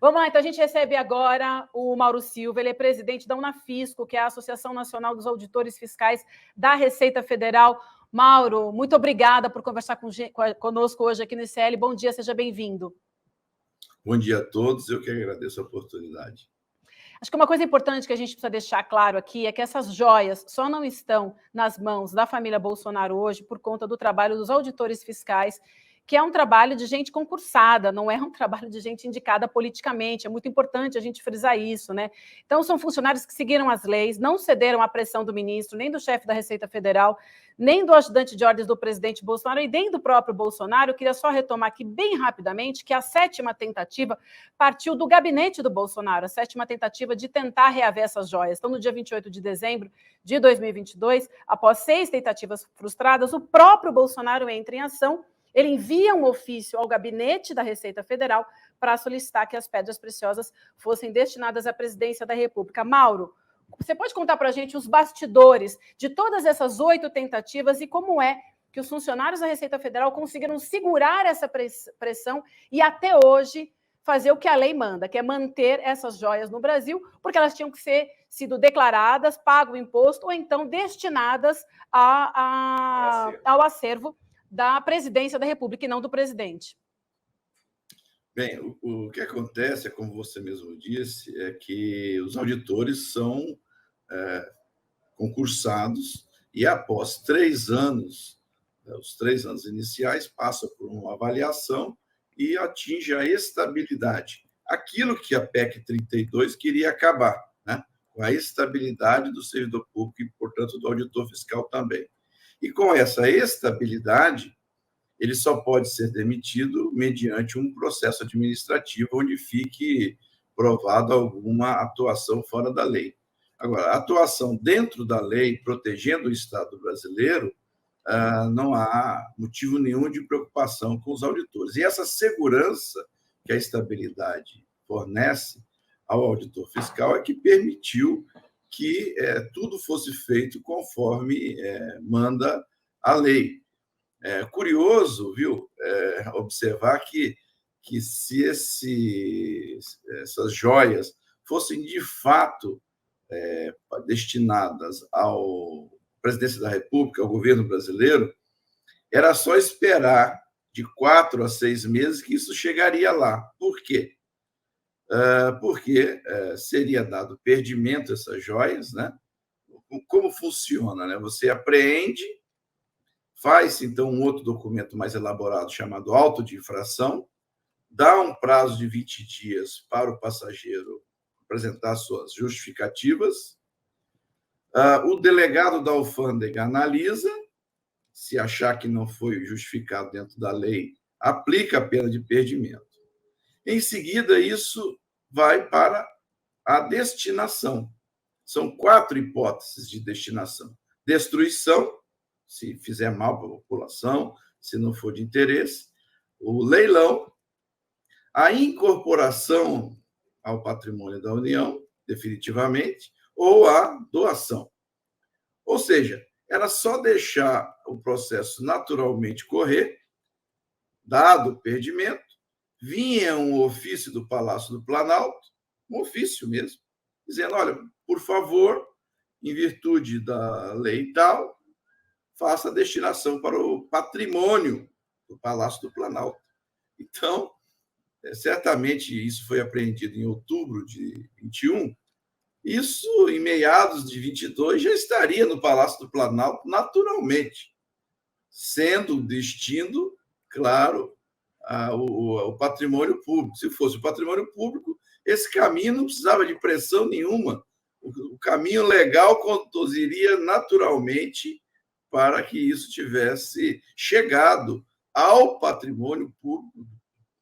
Vamos lá, então a gente recebe agora o Mauro Silva, ele é presidente da Unafisco, que é a Associação Nacional dos Auditores Fiscais da Receita Federal. Mauro, muito obrigada por conversar conosco hoje aqui no ICL. Bom dia, seja bem-vindo. Bom dia a todos, eu que agradeço a oportunidade. Acho que uma coisa importante que a gente precisa deixar claro aqui é que essas joias só não estão nas mãos da família Bolsonaro hoje por conta do trabalho dos auditores fiscais, que é um trabalho de gente concursada, não é um trabalho de gente indicada politicamente. É muito importante a gente frisar isso, né? Então, são funcionários que seguiram as leis, não cederam à pressão do ministro, nem do chefe da Receita Federal, nem do ajudante de ordens do presidente Bolsonaro e nem do próprio Bolsonaro. Eu queria só retomar aqui bem rapidamente que a 7ª tentativa partiu do gabinete do Bolsonaro, a 7ª tentativa de tentar reaver essas joias. Então, no dia 28 de dezembro de 2022, após 6 tentativas frustradas, o próprio Bolsonaro entra em ação. Ele envia um ofício ao gabinete da Receita Federal para solicitar que as pedras preciosas fossem destinadas à presidência da República. Mauro, você pode contar para a gente os bastidores de todas essas 8 tentativas e como é que os funcionários da Receita Federal conseguiram segurar essa pressão e até hoje fazer o que a lei manda, que é manter essas joias no Brasil, porque elas tinham que ser sido declaradas, pago o imposto ou então destinadas ao acervo da presidência da República e não do presidente. Bem, o que acontece, como você mesmo disse, é que os auditores são concursados e após 3 anos, os 3 anos iniciais, passam por uma avaliação e atinge a estabilidade. Aquilo que a PEC 32 queria acabar, né? Com a estabilidade do servidor público e, portanto, do auditor fiscal também. E com essa estabilidade, ele só pode ser demitido mediante um processo administrativo onde fique provado alguma atuação fora da lei. Agora, a atuação dentro da lei, protegendo o Estado brasileiro, não há motivo nenhum de preocupação com os auditores. E essa segurança que a estabilidade fornece ao auditor fiscal é que permitiu que tudo fosse feito conforme manda a lei. É curioso, viu, observar que se essas joias fossem de fato destinadas ao presidência da República, ao governo brasileiro, era só esperar de 4 a 6 meses que isso chegaria lá. Por quê? Porque seria dado perdimento a essas joias, né? Como funciona, né? Você apreende, faz, então, um outro documento mais elaborado chamado auto de infração, dá um prazo de 20 dias para o passageiro apresentar suas justificativas, o delegado da alfândega analisa, se achar que não foi justificado dentro da lei, aplica a pena de perdimento. Em seguida, isso vai para a destinação. São 4 hipóteses de destinação. Destruição, se fizer mal para a população, se não for de interesse, o leilão, a incorporação ao patrimônio da União, definitivamente, ou a doação. Ou seja, era só deixar o processo naturalmente correr, dado o perdimento, vinha um ofício do Palácio do Planalto, um ofício mesmo, dizendo, olha, por favor, em virtude da lei tal, faça a destinação para o patrimônio do Palácio do Planalto. Então, certamente isso foi apreendido em outubro de 21, isso, em meados de 22, já estaria no Palácio do Planalto naturalmente, sendo o destino, claro, o patrimônio público. Se fosse o patrimônio público, esse caminho não precisava de pressão nenhuma. O caminho legal conduziria naturalmente para que isso tivesse chegado ao patrimônio público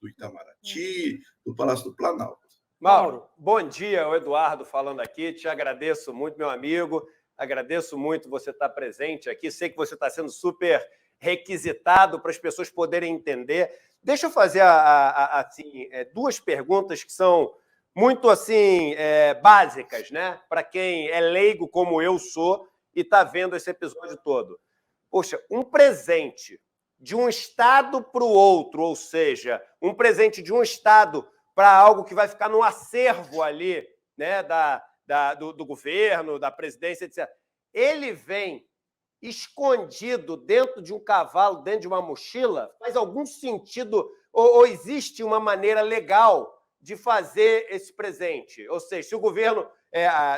do Itamaraty, do Palácio do Planalto. Mauro, bom dia, o Eduardo falando aqui, te agradeço muito, meu amigo, agradeço muito você estar presente aqui, sei que você está sendo super requisitado para as pessoas poderem entender. Deixa eu fazer assim, 2 perguntas que são muito assim, básicas, né? Para quem é leigo como eu sou e está vendo esse episódio todo. Poxa, um presente de um estado para o outro, ou seja, um presente de um estado para algo que vai ficar no acervo ali, né, do governo, da presidência, etc. Ele vem escondido dentro de um cavalo, dentro de uma mochila? Faz algum sentido? Ou existe uma maneira legal de fazer esse presente? Ou seja, se o governo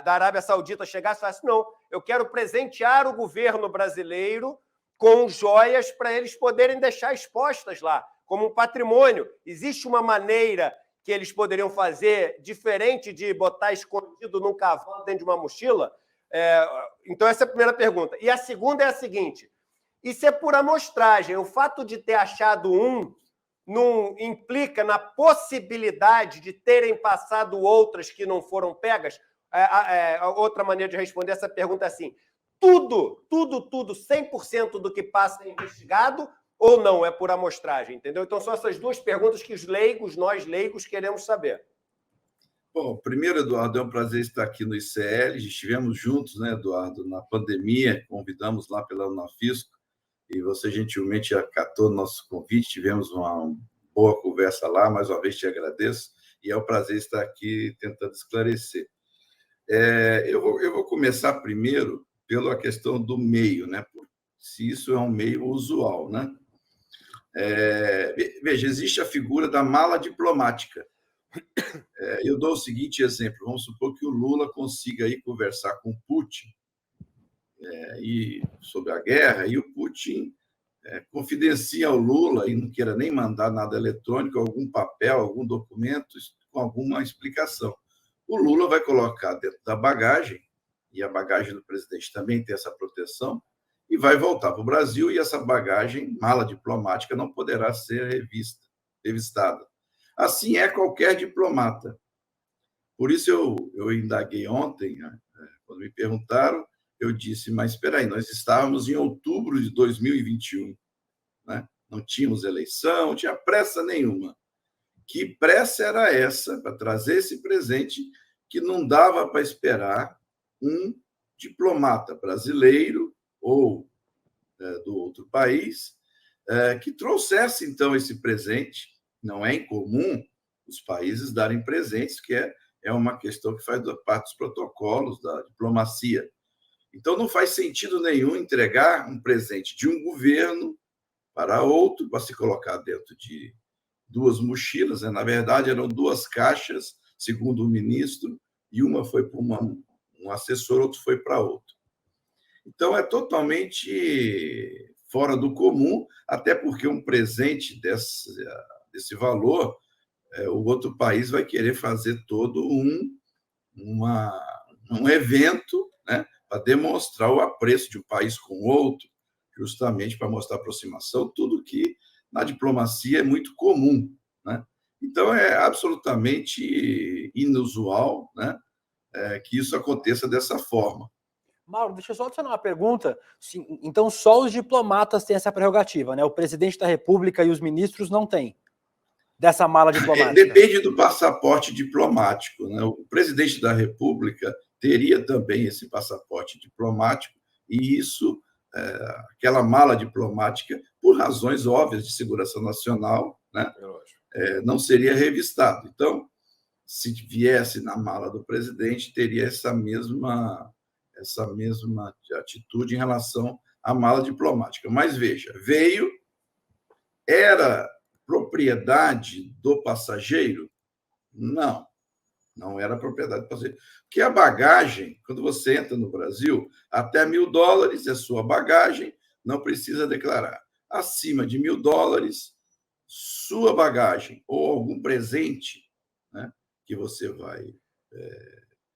da Arábia Saudita chegasse e falasse, não, eu quero presentear o governo brasileiro com joias para eles poderem deixar expostas lá, como um patrimônio. Existe uma maneira que eles poderiam fazer diferente de botar escondido num cavalo dentro de uma mochila? Então, essa é a primeira pergunta. E a segunda é a seguinte: isso é por amostragem. O fato de ter achado não implica na possibilidade de terem passado outras que não foram pegas? Outra maneira de responder essa pergunta é assim: tudo, 100% do que passa é investigado ou não? É por amostragem, entendeu? Então, são essas duas perguntas que nós leigos, queremos saber. Bom, primeiro, Eduardo, é um prazer estar aqui no ICL. Estivemos juntos, né, Eduardo, na pandemia, convidamos lá pela Unafisco, e você gentilmente acatou nosso convite, tivemos uma boa conversa lá, mais uma vez te agradeço, e é um prazer estar aqui tentando esclarecer. Eu vou começar primeiro pela questão do meio, né, se isso é um meio usual, né? Veja, existe a figura da mala diplomática. Eu dou o seguinte exemplo: vamos supor que o Lula consiga aí conversar com o Putin sobre a guerra, e o Putin confidencia ao Lula, e não queira nem mandar nada eletrônico, algum papel, algum documento com alguma explicação. O Lula vai colocar dentro da bagagem, e a bagagem do presidente também tem essa proteção, e vai voltar para o Brasil, e essa bagagem, mala diplomática, não poderá ser revistada. Assim é qualquer diplomata. Por isso eu indaguei ontem, quando me perguntaram, eu disse, mas espera aí, nós estávamos em outubro de 2021, né? Não tínhamos eleição, não tinha pressa nenhuma. Que pressa era essa para trazer esse presente que não dava para esperar um diplomata brasileiro ou do outro país que trouxesse, então, esse presente? Não é incomum os países darem presentes, que é uma questão que faz parte dos protocolos da diplomacia. Então, não faz sentido nenhum entregar um presente de um governo para outro, para se colocar dentro de duas mochilas, né? Na verdade, eram duas caixas, segundo o ministro, e uma foi para um assessor, outro foi para outro. Então, é totalmente fora do comum, até porque um presente desse valor, o outro país vai querer fazer todo um evento, né, para demonstrar o apreço de um país com o outro, justamente para mostrar aproximação, tudo que na diplomacia é muito comum, né? Então, é absolutamente inusual, né, que isso aconteça dessa forma. Mauro, deixa eu só adicionar uma pergunta. Sim, então, só os diplomatas têm essa prerrogativa, né? O presidente da República e os ministros não têm dessa mala diplomática. Depende do passaporte diplomático, né? O presidente da República teria também esse passaporte diplomático, e isso, aquela mala diplomática, por razões óbvias de segurança nacional, né, não seria revistado. Então, se viesse na mala do presidente, teria essa mesma atitude em relação à mala diplomática. Mas, veja, era propriedade do passageiro? Não era propriedade do passageiro. Porque a bagagem, quando você entra no Brasil, até $1.000 é sua bagagem, não precisa declarar. Acima de $1.000, sua bagagem ou algum presente, né, que você vai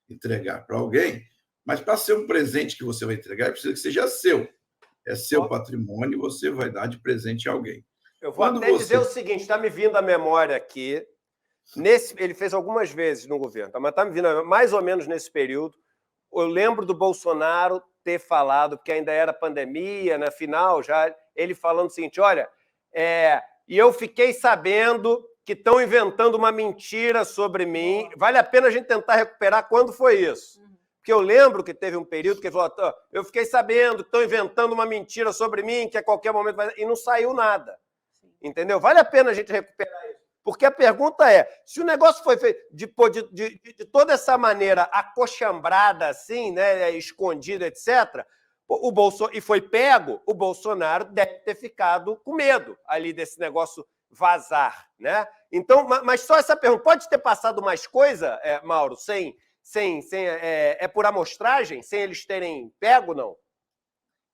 entregar para alguém, mas para ser um presente que você vai entregar, precisa que seja seu. É seu patrimônio e você vai dar de presente a alguém. Eu vou dizer o seguinte, está me vindo à memória aqui, ele fez algumas vezes no governo, mas está me vindo mais ou menos nesse período. Eu lembro do Bolsonaro ter falado, porque ainda era pandemia, na final, já ele falando o seguinte, olha, e eu fiquei sabendo que estão inventando uma mentira sobre mim, vale a pena a gente tentar recuperar quando foi isso. Porque eu lembro que teve um período que ele falou, eu fiquei sabendo que estão inventando uma mentira sobre mim, que a qualquer momento vai... E não saiu nada. Entendeu? Vale a pena a gente recuperar isso. Porque a pergunta é, se o negócio foi feito de toda essa maneira acochambrada, assim, né, escondido, etc., e foi pego, o Bolsonaro deve ter ficado com medo ali desse negócio vazar, né? Então, mas só essa pergunta, pode ter passado mais coisa, Mauro, é por amostragem, sem eles terem pego, não?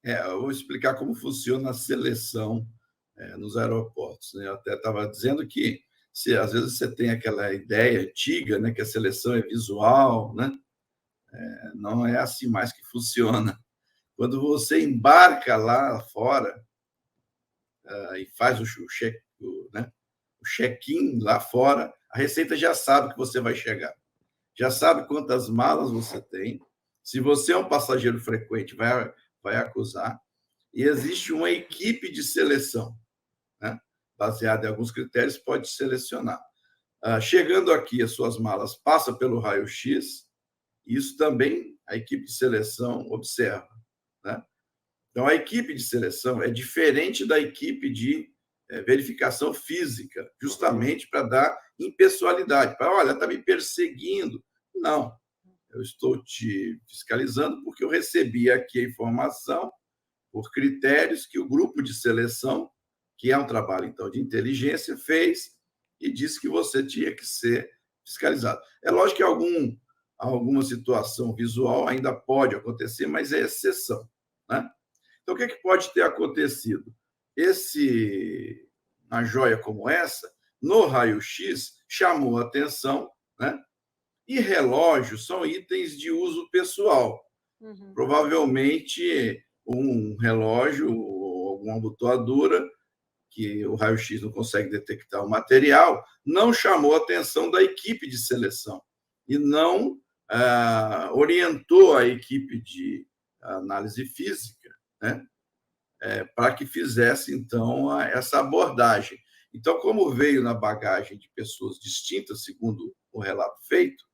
Eu vou explicar como funciona a seleção nos aeroportos, né? Eu até estava dizendo que às vezes você tem aquela ideia antiga, né, que a seleção é visual, né? Não é assim mais que funciona. Quando você embarca lá fora e faz o check-in lá fora, a Receita já sabe que você vai chegar, já sabe quantas malas você tem, se você é um passageiro frequente, vai acusar, e existe uma equipe de seleção, né? Baseada em alguns critérios, pode selecionar. Chegando aqui, as suas malas passam pelo raio-x, isso também a equipe de seleção observa, né? Então, a equipe de seleção é diferente da equipe de verificação física, justamente para dar impessoalidade. Olha, está me perseguindo. Não, eu estou te fiscalizando porque eu recebi aqui a informação por critérios que o grupo de seleção, que é um trabalho, então, de inteligência, fez e disse que você tinha que ser fiscalizado. É lógico que alguma situação visual ainda pode acontecer, mas é exceção, né? Então, o que pode ter acontecido? Uma joia como essa, no raio-x, chamou a atenção, né? E relógios são itens de uso pessoal. Uhum. Provavelmente, um relógio ou alguma abotoadura, que o raio-x não consegue detectar o material, não chamou a atenção da equipe de seleção e não orientou a equipe de análise física, né, para que fizesse, então, essa abordagem. Então, como veio na bagagem de pessoas distintas, segundo o relato feito,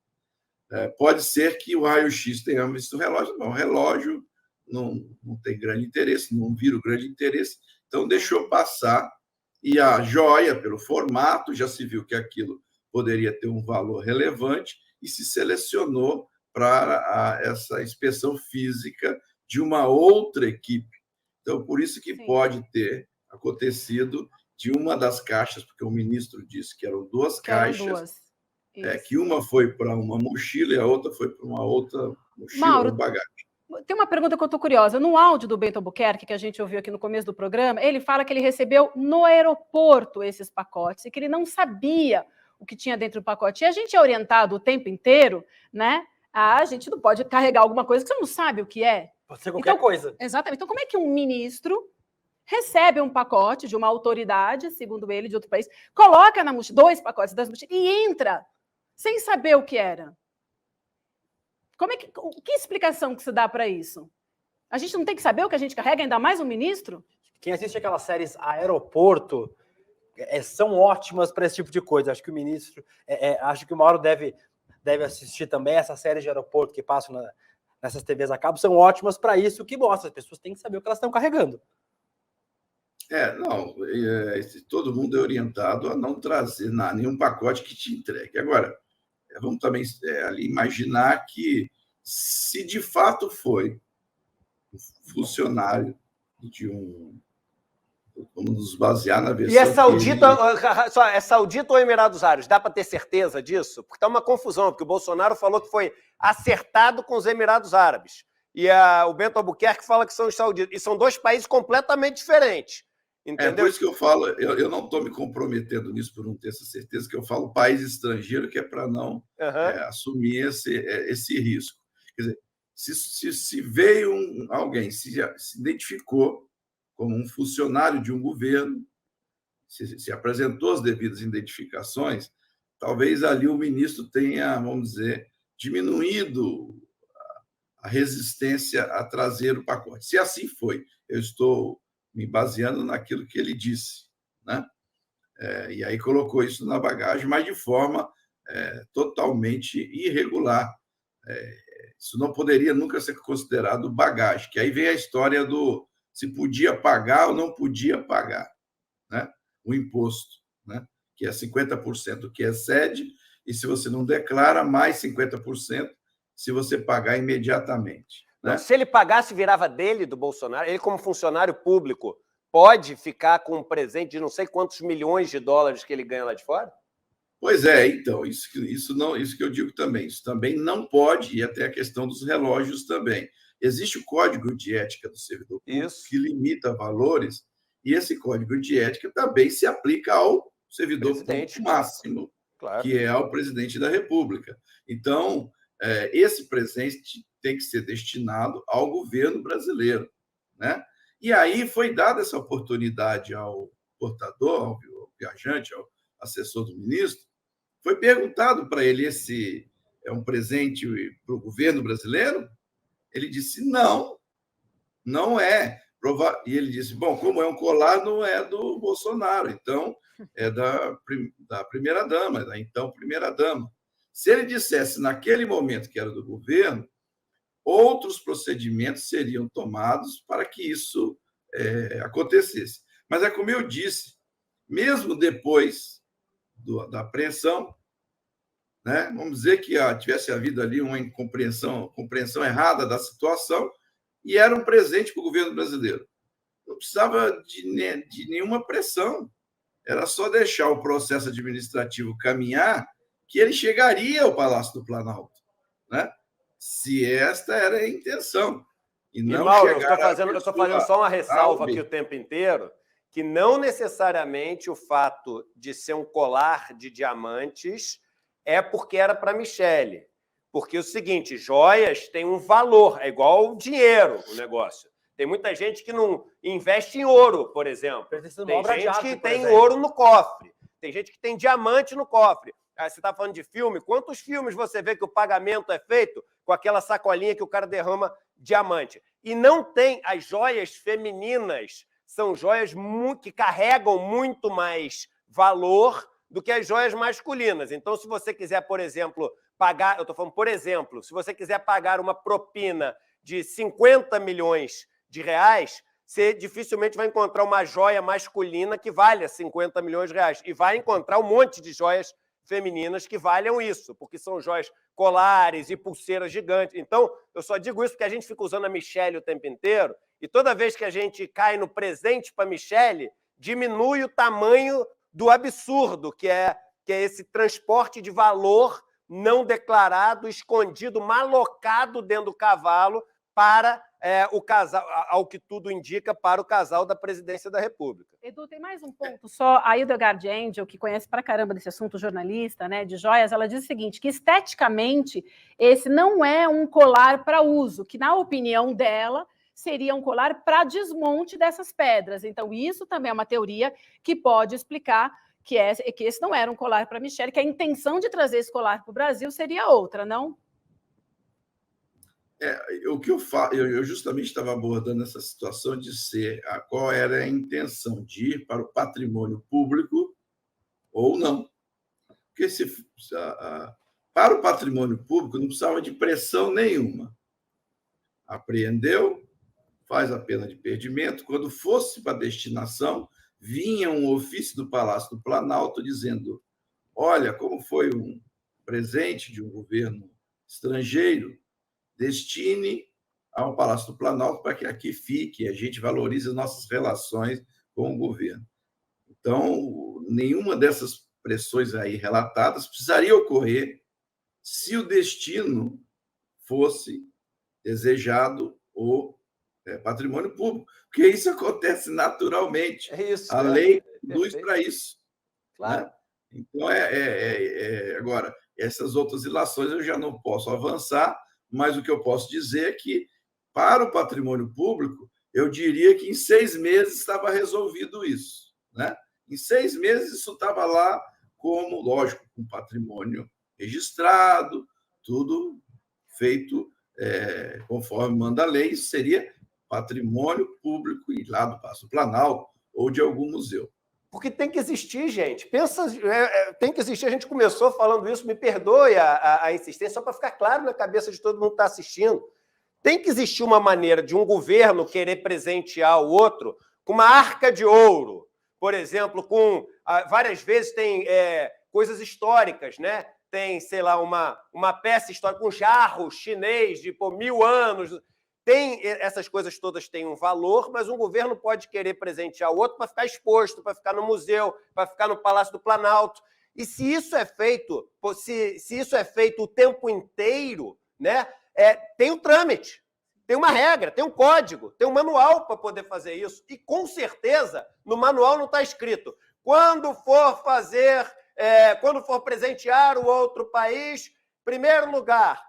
pode ser que o raio-x tenha visto o relógio, mas o relógio não tem grande interesse, não vira o grande interesse, então deixou passar, e a joia, pelo formato, já se viu que aquilo poderia ter um valor relevante e se selecionou para essa inspeção física de uma outra equipe. Então, por isso que pode ter acontecido de uma das caixas, porque o ministro disse que eram duas caixas, que uma foi para uma mochila e a outra foi para uma outra mochila, Mauro, ou bagagem. Tem uma pergunta que eu estou curiosa. No áudio do Bento Albuquerque, que a gente ouviu aqui no começo do programa, ele fala que ele recebeu no aeroporto esses pacotes e que ele não sabia o que tinha dentro do pacote. E a gente é orientado o tempo inteiro, né? A gente não pode carregar alguma coisa que você não sabe o que é. Pode ser qualquer coisa. Exatamente. Então, como é que um ministro recebe um pacote de uma autoridade, segundo ele, de outro país, coloca na mochila, 2 pacotes das mochilas e entra sem saber o que era? Que explicação que se dá para isso? A gente não tem que saber o que a gente carrega, ainda mais um ministro? Quem assiste aquelas séries Aeroporto são ótimas para esse tipo de coisa. Acho que o ministro, acho que o Mauro deve assistir também essas séries de aeroporto que passam nessas TVs a cabo, são ótimas para isso, que mostra, as pessoas têm que saber o que elas estão carregando. Todo mundo é orientado a não trazer nenhum pacote que te entregue. Agora, vamos também ali imaginar que, se de fato foi um funcionário de vamos nos basear na versão... E é saudita ou Emirados Árabes? Dá para ter certeza disso? Porque está uma confusão, porque o Bolsonaro falou que foi acertado com os Emirados Árabes. E o Bento Albuquerque fala que são os sauditas. E são 2 países completamente diferentes. Entendeu? Por isso que eu falo, eu não estou me comprometendo nisso por não ter essa certeza, que eu falo país estrangeiro, que é para não assumir esse risco. Quer dizer, se veio alguém, se identificou como um funcionário de um governo, se apresentou as devidas identificações, talvez ali o ministro tenha, vamos dizer, diminuído a resistência a trazer o pacote. Se assim foi, eu estou me baseando naquilo que ele disse, né? E aí colocou isso na bagagem, mas de forma totalmente irregular. Isso não poderia nunca ser considerado bagagem, que aí vem a história do se podia pagar ou não podia pagar, né? O imposto, né? que é 50% do que excede, e se você não declara, mais 50% se você pagar imediatamente. Né? Se ele pagasse, virava dele, do Bolsonaro. Ele, como funcionário público, pode ficar com um presente de não sei quantos milhões de dólares que ele ganha lá de fora? Pois é, então, isso que eu digo também. Isso também não pode, e até a questão dos relógios também. Existe o Código de Ética do Servidor Público, que limita valores, e esse Código de Ética também se aplica ao servidor público máximo, claro, que é o presidente da República. Então, esse presente tem que ser destinado ao governo brasileiro, né? E aí foi dada essa oportunidade ao portador, ao viajante, ao assessor do ministro, foi perguntado para ele: esse é um presente para o governo brasileiro? Ele disse: não, não é. E ele disse: bom, como é um colar, não é do Bolsonaro, então é da primeira-dama, da então primeira-dama. Se ele dissesse naquele momento que era do governo, outros procedimentos seriam tomados para que isso acontecesse. Mas é como eu disse, mesmo depois da apreensão, né, vamos dizer que tivesse havido ali uma compreensão errada da situação, e era um presente para o governo brasileiro. Não precisava de nenhuma pressão, era só deixar o processo administrativo caminhar, que ele chegaria ao Palácio do Planalto, né? Se esta era a intenção. E não, Mauro, eu estou fazendo só uma ressalva aqui o tempo inteiro, que não necessariamente o fato de ser um colar de diamantes é porque era para Michele. Porque é o seguinte, joias têm um valor, é igual dinheiro o negócio. Tem muita gente que não investe em ouro, por exemplo. Tem gente que tem ouro no cofre. Tem gente que tem diamante no cofre. Aí você está falando de filme, quantos filmes você vê que o pagamento é feito com aquela sacolinha que o cara derrama diamante? E não tem, as joias femininas são joias que carregam muito mais valor do que as joias masculinas. Então, se você quiser, por exemplo, pagar... Eu estou falando, por exemplo, se você quiser pagar uma propina de 50 milhões de reais, você dificilmente vai encontrar uma joia masculina que valha 50 milhões de reais. E vai encontrar um monte de joias femininas que valham isso, porque são joias colares e pulseiras gigantes. Então, eu só digo isso porque a gente fica usando a Michele o tempo inteiro, e toda vez que a gente cai no presente para a Michele, diminui o tamanho do absurdo, que é esse transporte de valor não declarado, escondido, malocado dentro do cavalo para o casal, ao que tudo indica, para o casal da presidência da República. Edu, tem mais um ponto só. A Hildegard Angel, que conhece pra caramba desse assunto, jornalista, né, de joias, ela diz o seguinte, que esteticamente esse não é um colar para uso, que na opinião dela seria um colar para desmonte dessas pedras. Então isso também é uma teoria que pode explicar que esse não era um colar para Michele, que a intenção de trazer esse colar para o Brasil seria outra, não? O que eu falo, eu justamente estava abordando essa situação de qual era a intenção de ir para o patrimônio público ou não. Porque para o patrimônio público não precisava de pressão nenhuma. Apreendeu, faz a pena de perdimento. Quando fosse para a destinação, vinha um ofício do Palácio do Planalto dizendo: olha, como foi um presente de um governo estrangeiro, destine ao Palácio do Planalto para que aqui fique, a gente valorize as nossas relações com o governo. Então, nenhuma dessas pressões aí relatadas precisaria ocorrer se o destino fosse desejado o patrimônio público, porque isso acontece naturalmente. A lei induz para isso. Claro. Né? Então, agora, essas outras ilações eu já não posso avançar, mas o que eu posso dizer é que, para o patrimônio público, eu diria que em 6 meses estava resolvido isso. Né? Em 6 meses isso estava lá como, lógico, com patrimônio registrado, tudo feito conforme manda a lei, isso seria patrimônio público e lá do Palácio Planalto ou de algum museu. Porque tem que existir, gente. Tem que existir. A gente começou falando isso, me perdoe a insistência, só para ficar claro na cabeça de todo mundo que está assistindo. Tem que existir uma maneira de um governo querer presentear o outro com uma arca de ouro, por exemplo, com várias vezes tem coisas históricas, né? Tem, sei lá, uma peça histórica, um jarro chinês de 1000 anos. Essas coisas todas têm um valor, mas um governo pode querer presentear o outro para ficar exposto, para ficar no museu, para ficar no Palácio do Planalto. E se isso é feito, se isso é feito o tempo inteiro, né, tem um trâmite, tem uma regra, tem um código, tem um manual para poder fazer isso. E com certeza no manual não está escrito: quando for presentear o outro país, primeiro lugar,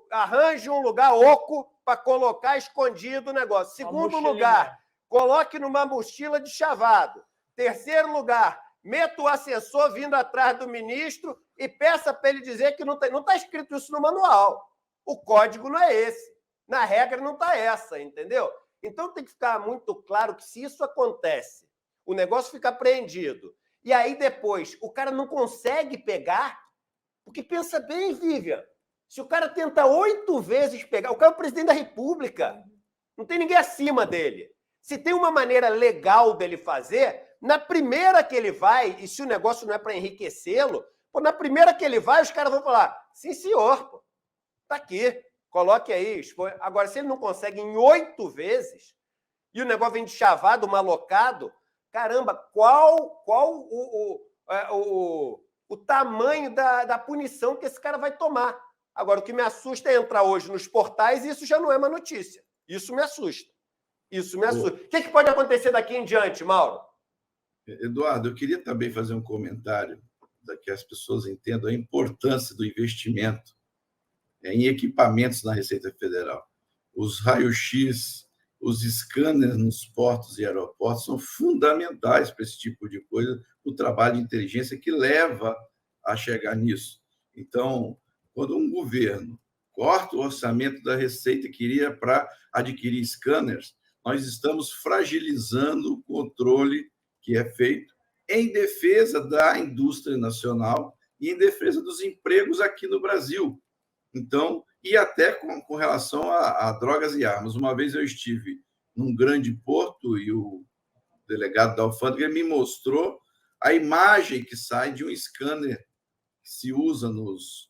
arranje um lugar oco para colocar escondido o negócio. Segundo lugar, coloque numa mochila de chavado. Terceiro lugar, meta o assessor vindo atrás do ministro e peça para ele dizer que não está escrito isso no manual. O código não é esse. Na regra não está essa, entendeu? Então tem que ficar muito claro que se isso acontece, o negócio fica apreendido, e aí depois o cara não consegue pegar, porque pensa bem, Vivian, se o cara tenta 8 vezes pegar, o cara é o presidente da República, não tem ninguém acima dele. Se tem uma maneira legal dele fazer, na primeira que ele vai, e se o negócio não é para enriquecê-lo, na primeira que ele vai, os caras vão falar: sim, senhor, pô, tá aqui, coloque aí. Agora, se ele não consegue em 8 vezes, e o negócio vem de chavado, malocado, caramba, qual o tamanho da punição que esse cara vai tomar? Agora, o que me assusta é entrar hoje nos portais e isso já não é uma notícia. Isso me assusta. Isso me assusta. O que pode acontecer daqui em diante, Mauro? Eduardo, eu queria também fazer um comentário para que as pessoas entendam a importância do investimento em equipamentos na Receita Federal. Os raios-x, os scanners nos portos e aeroportos são fundamentais para esse tipo de coisa, o trabalho de inteligência que leva a chegar nisso. Então, quando um governo corta o orçamento da Receita que iria para adquirir scanners, nós estamos fragilizando o controle que é feito em defesa da indústria nacional e em defesa dos empregos aqui no Brasil. Então, e até com relação a drogas e armas. Uma vez eu estive num grande porto e o delegado da alfândega me mostrou a imagem que sai de um scanner que se usa nos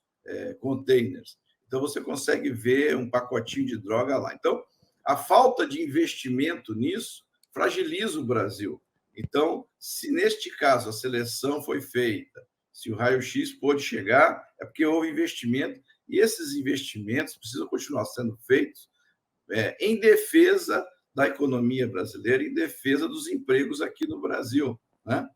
containers. Então, você consegue ver um pacotinho de droga lá. Então, a falta de investimento nisso fragiliza o Brasil. Então, se neste caso a seleção foi feita, se o raio-x pôde chegar, é porque houve investimento, e esses investimentos precisam continuar sendo feitos em defesa da economia brasileira, em defesa dos empregos aqui no Brasil, né?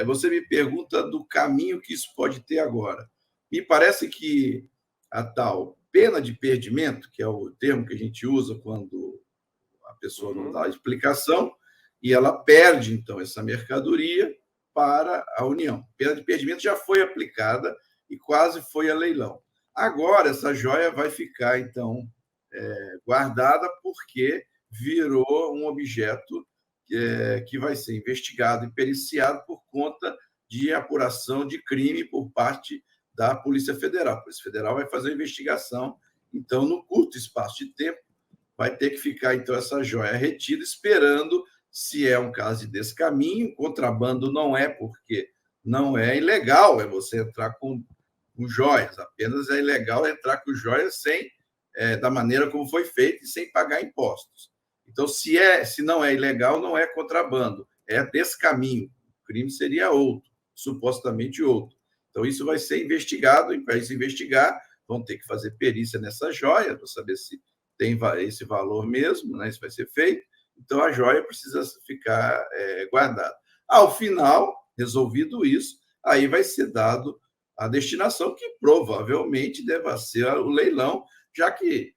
Você me pergunta do caminho que isso pode ter agora. Me parece que a tal pena de perdimento, que é o termo que a gente usa quando a pessoa não dá a explicação, e ela perde, então, essa mercadoria para a União. A pena de perdimento já foi aplicada e quase foi a leilão. Agora, essa joia vai ficar, então, guardada porque virou um objeto que vai ser investigado e periciado por conta de apuração de crime por parte da Polícia Federal. A Polícia Federal vai fazer a investigação, então, no curto espaço de tempo, vai ter que ficar, então, essa joia retida, esperando se é um caso de descaminho. Contrabando não é, porque não é ilegal, é você entrar com joias, apenas é ilegal entrar com joias da maneira como foi feito e sem pagar impostos. Então, se não é ilegal, não é contrabando, é descaminho. O crime seria outro, supostamente outro. Então, isso vai ser investigado, e para isso investigar, vão ter que fazer perícia nessa joia, para saber se tem esse valor mesmo, né? Isso vai ser feito. Então, a joia precisa ficar guardada. Ao final, resolvido isso, aí vai ser dado a destinação, que provavelmente deva ser o leilão, já que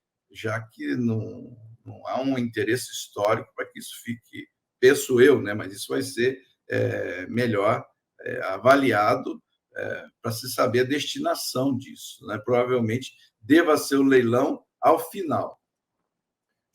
não há um interesse histórico para que isso fique, penso eu, né? Mas isso vai ser melhor avaliado para se saber a destinação disso, né? Provavelmente deva ser o leilão ao final.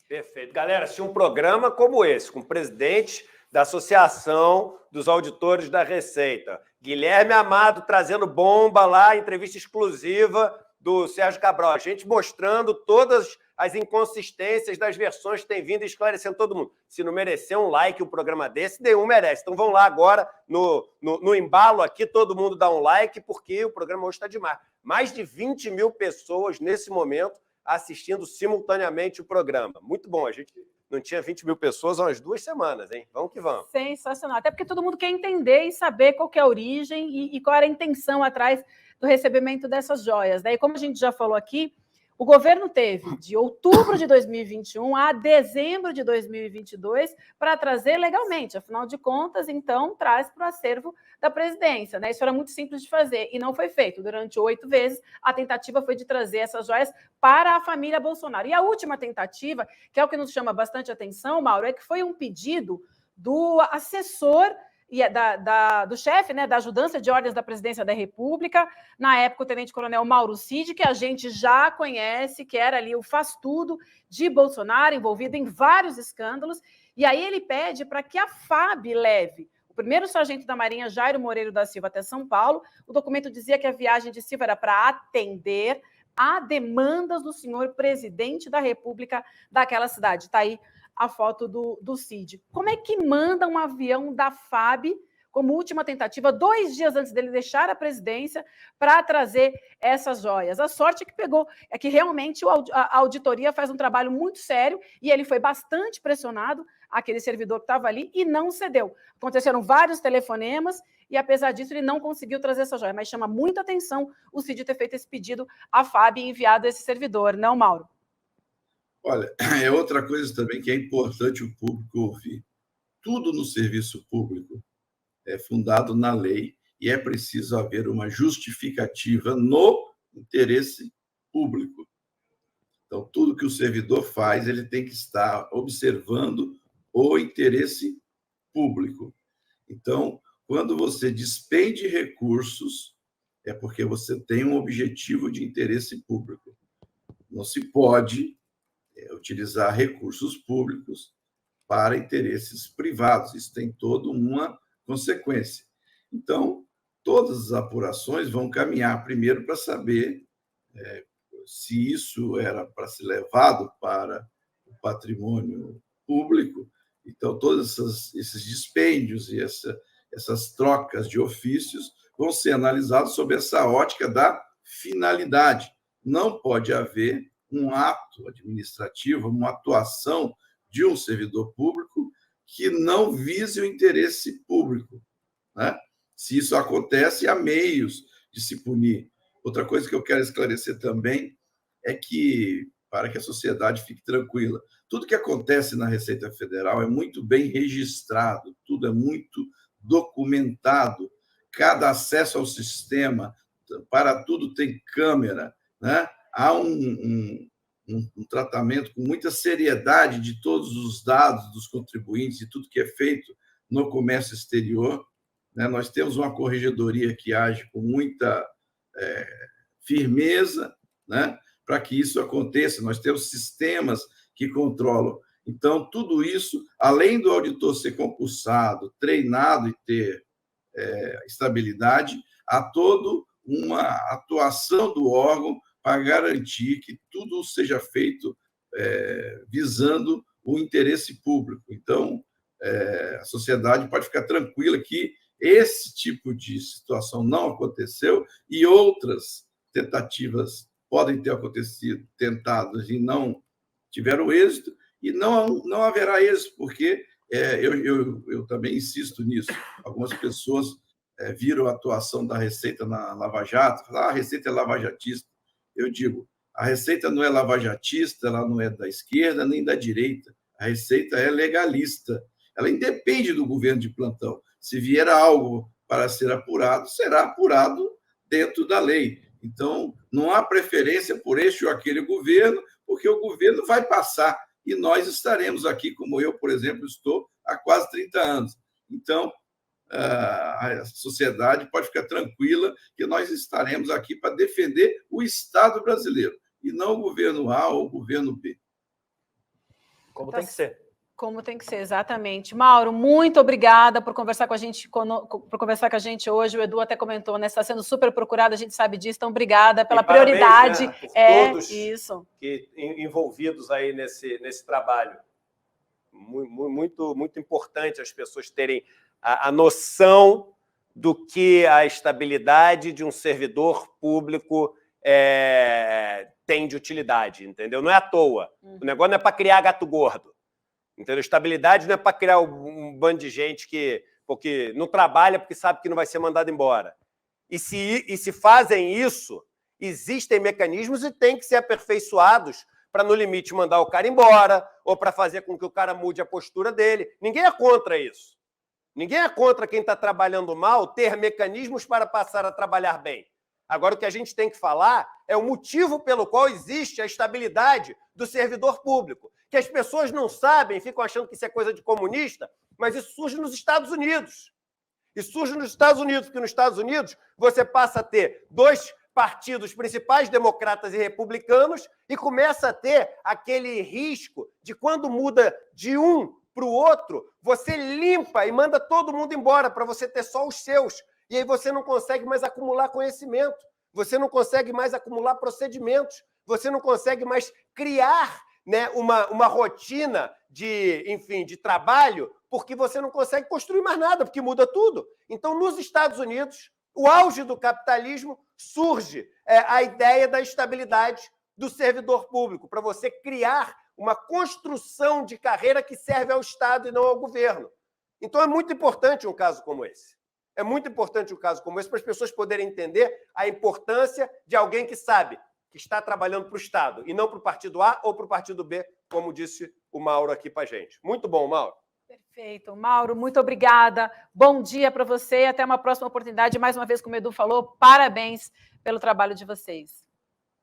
Perfeito. Galera, se um programa como esse, com o presidente da Associação dos Auditores da Receita, Guilherme Amado trazendo bomba lá, entrevista exclusiva, do Sérgio Cabral. A gente mostrando todas as inconsistências das versões que tem vindo e esclarecendo todo mundo. Se não merecer um like um programa desse, nenhum merece. Então vão lá agora, no embalo aqui, todo mundo dá um like, porque o programa hoje está demais. Mais de 20 mil pessoas, nesse momento, assistindo simultaneamente o programa. Muito bom, a gente não tinha 20 mil pessoas há umas 2 semanas, hein? Vamos que vamos. Sensacional. Até porque todo mundo quer entender e saber qual que é a origem e qual era a intenção atrás do recebimento dessas joias. Daí, como a gente já falou aqui, o governo teve de outubro de 2021 a dezembro de 2022 para trazer legalmente. Afinal de contas, então, traz para o acervo da presidência. Né? Isso era muito simples de fazer e não foi feito. Durante 8 vezes, a tentativa foi de trazer essas joias para a família Bolsonaro. E a última tentativa, que é o que nos chama bastante atenção, Mauro, é que foi um pedido do assessor e do chefe, né, da ajudância de ordens da presidência da República, na época o tenente-coronel Mauro Cid, que a gente já conhece, que era ali o faz-tudo de Bolsonaro, envolvido em vários escândalos, e aí ele pede para que a FAB leve o primeiro sargento da Marinha, Jairo Moreiro da Silva, até São Paulo. O documento dizia que a viagem de Silva era para atender a demandas do senhor presidente da República daquela cidade. Está aí a foto do Cid. Como é que manda um avião da FAB, como última tentativa, 2 dias antes dele deixar a presidência, para trazer essas joias? A sorte que pegou é que realmente a auditoria faz um trabalho muito sério e ele foi bastante pressionado, aquele servidor que estava ali, e não cedeu. Aconteceram vários telefonemas e, apesar disso, ele não conseguiu trazer essa joia. Mas chama muita atenção o Cid ter feito esse pedido à FAB e enviado esse servidor, não, Mauro? Olha, é outra coisa também que é importante o público ouvir. Tudo no serviço público é fundado na lei e é preciso haver uma justificativa no interesse público. Então, tudo que o servidor faz, ele tem que estar observando o interesse público. Então, quando você despende recursos, é porque você tem um objetivo de interesse público. Não se pode utilizar recursos públicos para interesses privados. Isso tem toda uma consequência. Então, todas as apurações vão caminhar primeiro para saber se isso era para ser levado para o patrimônio público. Então, todos esses dispêndios e essas trocas de ofícios vão ser analisados sob essa ótica da finalidade. Não pode haver um ato administrativo, uma atuação de um servidor público que não vise o interesse público. Né? Se isso acontece, há meios de se punir. Outra coisa que eu quero esclarecer também é que, para que a sociedade fique tranquila, tudo que acontece na Receita Federal é muito bem registrado, tudo é muito documentado, cada acesso ao sistema, para tudo tem câmera, né? Há um tratamento com muita seriedade de todos os dados dos contribuintes e tudo que é feito no comércio exterior. Né? Nós temos uma corregedoria que age com muita firmeza, né? Para que isso aconteça. Nós temos sistemas que controlam. Então, tudo isso, além do auditor ser concursado, treinado e ter estabilidade, há toda uma atuação do órgão para garantir que tudo seja feito visando o interesse público. Então, a sociedade pode ficar tranquila que esse tipo de situação não aconteceu e outras tentativas podem ter acontecido, tentadas e não tiveram êxito, e não haverá êxito, porque eu também insisto nisso. Algumas pessoas viram a atuação da Receita na Lava Jato, falam, a Receita é lavajatista. Eu digo, a Receita não é lavajatista, ela não é da esquerda nem da direita. A Receita é legalista. Ela independe do governo de plantão. Se vier algo para ser apurado, será apurado dentro da lei. Então, não há preferência por este ou aquele governo, porque o governo vai passar e nós estaremos aqui, como eu, por exemplo, estou há quase 30 anos. Então, a sociedade pode ficar tranquila que nós estaremos aqui para defender o Estado brasileiro, e não o governo A ou o governo B. Como tem que ser. Como tem que ser, exatamente. Mauro, muito obrigada por conversar com a gente, hoje. O Edu até comentou, né? Está sendo super procurado, a gente sabe disso, então obrigada pela prioridade. Parabéns, né, por todos isso. Envolvidos aí nesse trabalho. Muito, muito importante as pessoas terem a noção do que a estabilidade de um servidor público tem de utilidade, entendeu? Não é à toa. O negócio não é para criar gato gordo. Entendeu? Estabilidade não é para criar um bando de gente porque não trabalha porque sabe que não vai ser mandado embora. E se fazem isso, existem mecanismos e têm que ser aperfeiçoados para, no limite, mandar o cara embora ou para fazer com que o cara mude a postura dele. Ninguém é contra isso. Ninguém é contra quem está trabalhando mal ter mecanismos para passar a trabalhar bem. Agora, o que a gente tem que falar é o motivo pelo qual existe a estabilidade do servidor público. Que as pessoas não sabem, ficam achando que isso é coisa de comunista, mas isso surge nos Estados Unidos. Isso surge nos Estados Unidos, porque nos Estados Unidos você passa a ter 2 partidos principais, democratas e republicanos, e começa a ter aquele risco de quando muda de um para o outro, você limpa e manda todo mundo embora para você ter só os seus. E aí você não consegue mais acumular conhecimento, você não consegue mais acumular procedimentos, você não consegue mais criar, né, uma rotina de trabalho, porque você não consegue construir mais nada, porque muda tudo. Então, nos Estados Unidos, o auge do capitalismo, surge a ideia da estabilidade do servidor público, para você criar uma construção de carreira que serve ao Estado e não ao governo. Então, é muito importante um caso como esse. É muito importante um caso como esse para as pessoas poderem entender a importância de alguém que sabe que está trabalhando para o Estado e não para o partido A ou para o partido B, como disse o Mauro aqui para a gente. Muito bom, Mauro. Perfeito. Mauro, muito obrigada. Bom dia para você e até uma próxima oportunidade. Mais uma vez, como o Edu falou, parabéns pelo trabalho de vocês.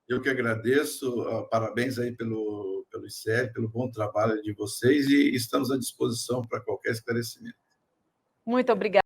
Eu que agradeço. Parabéns aí pelo ICL, pelo bom trabalho de vocês e estamos à disposição para qualquer esclarecimento. Muito obrigada.